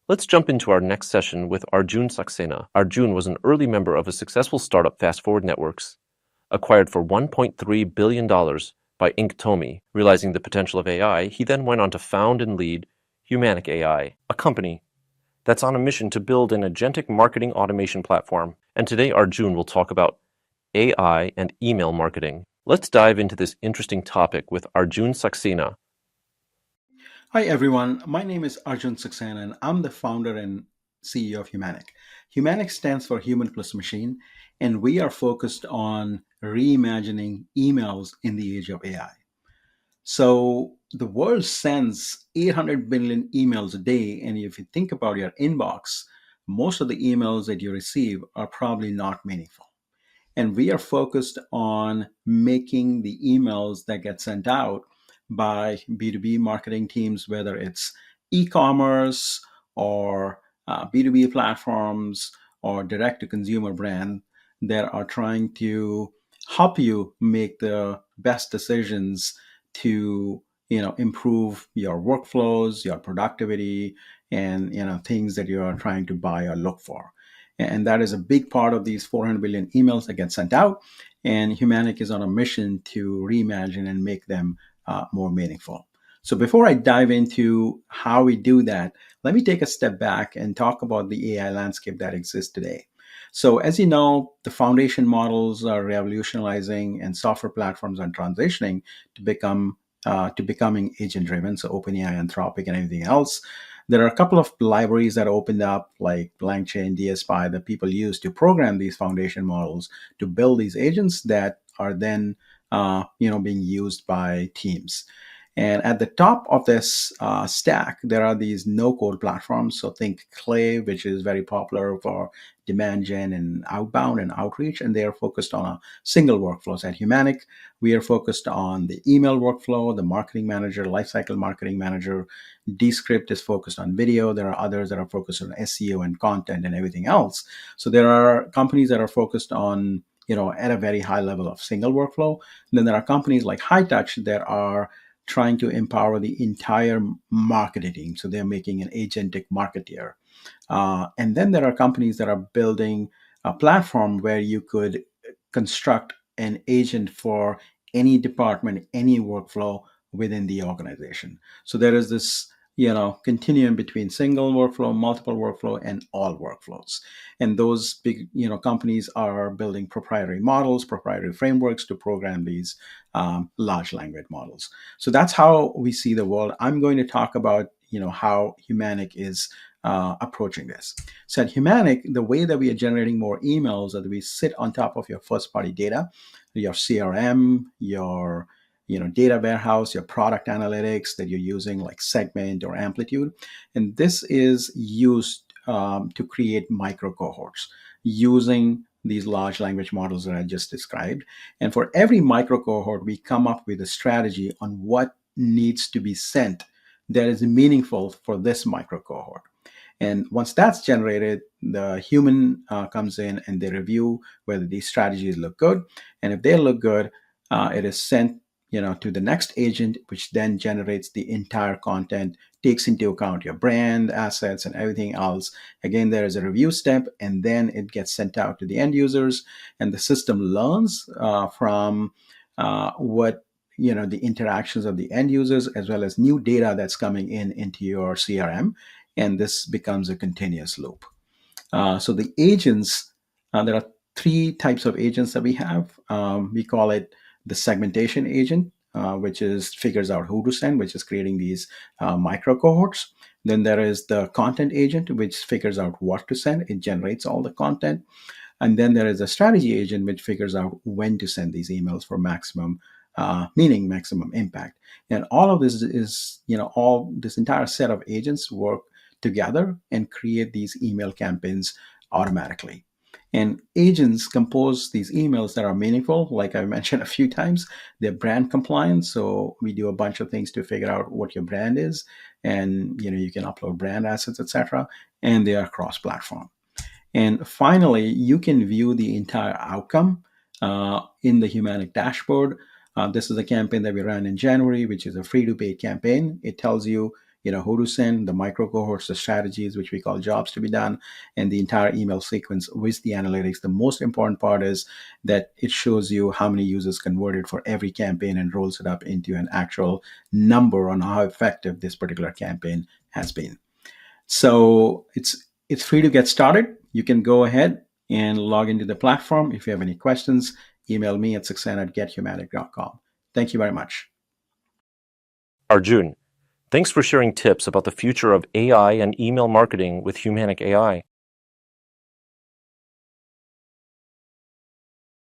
Let's jump into our next session with Arjun Saksena. Arjun was an early member of a successful startup, Fast Forward Networks, acquired for $1.3 billion by Inktomi. Realizing the potential of AI, he then went on to found and lead Humanic AI, a company that's on a mission to build an agentic marketing automation platform. And today Arjun will talk about AI and email marketing. Let's dive into this interesting topic with Arjun Saksena. Hi everyone, my name is Arjun Saksena and I'm the founder and CEO of Humanic. Humanic stands for Human Plus Machine, and we are focused on reimagining emails in the age of AI. So the world sends 800 billion emails a day, and if you think about your inbox, most of the emails that you receive are probably not meaningful. And we are focused on making the emails that get sent out by B2B marketing teams, whether it's e-commerce or B2B platforms or direct to consumer brand that are trying to help you make the best decisions to improve your workflows, your productivity, and things that you are trying to buy or look for. And that is a big part of these 400 billion emails that get sent out. And Humanic is on a mission to reimagine and make them more meaningful. So before I dive into how we do that, let me take a step back and talk about the AI landscape that exists today. So as you know, the foundation models are revolutionizing and software platforms are transitioning to becoming agent driven. So OpenAI, Anthropic, and everything else. There are a couple of libraries that opened up, like LangChain, DSPy, that people use to program these foundation models to build these agents that are then, being used by teams. And at the top of this stack, there are these no-code platforms. So think Clay, which is very popular for demand gen and outbound and outreach, and they are focused on a single workflows. At Humanic, we are focused on the email workflow, the marketing manager, lifecycle marketing manager. Descript is focused on video. There are others that are focused on SEO and content and everything else. So there are companies that are focused on, at a very high level of single workflow. And then there are companies like High Touch that are trying to empower the entire marketing team. So they're making an agentic marketeer. And then there are companies that are building a platform where you could construct an agent for any department, any workflow within the organization. So there is this, continuum between single workflow, multiple workflow, and all workflows. And those big, companies are building proprietary models, proprietary frameworks to program these large language models. So that's how we see the world. I'm going to talk about, how Humanic is approaching this. So at Humanic, the way that we are generating more emails is that we sit on top of your first party data, your CRM, your data warehouse, your product analytics that you're using like Segment or Amplitude. And this is used to create micro cohorts using these large language models that I just described. And for every micro cohort, we come up with a strategy on what needs to be sent that is meaningful for this micro cohort. And once that's generated, the human comes in and they review whether these strategies look good. And if they look good, it is sent to the next agent, which then generates the entire content, takes into account your brand, assets, and everything else. Again, there is a review step, and then it gets sent out to the end users, and the system learns from what the interactions of the end users, as well as new data that's coming in into your CRM, and this becomes a continuous loop. So the agents, there are three types of agents that we have. We call it the segmentation agent, which is figures out who to send, which is creating these micro cohorts. Then there is the content agent, which figures out what to send. It generates all the content. And then there is a strategy agent, which figures out when to send these emails for maximum, meaning maximum impact. And all of this is, all this entire set of agents work together and create these email campaigns automatically. And agents compose these emails that are meaningful, like I mentioned a few times. They're brand compliant, so we do a bunch of things to figure out what your brand is, and you can upload brand assets, etc. And they are cross-platform. And finally, you can view the entire outcome in the Humanic dashboard. This is a campaign that we ran in January, which is a free to paid campaign. It tells you, who to send, the micro cohorts, the strategies, which we call jobs to be done, and the entire email sequence with the analytics. The most important part is that it shows you how many users converted for every campaign and rolls it up into an actual number on how effective this particular campaign has been. So it's free to get started. You can go ahead and log into the platform. If you have any questions, email me at saksena@gethumatic.com. Thank you very much. Arjun, thanks for sharing tips about the future of AI and email marketing with Humanic AI.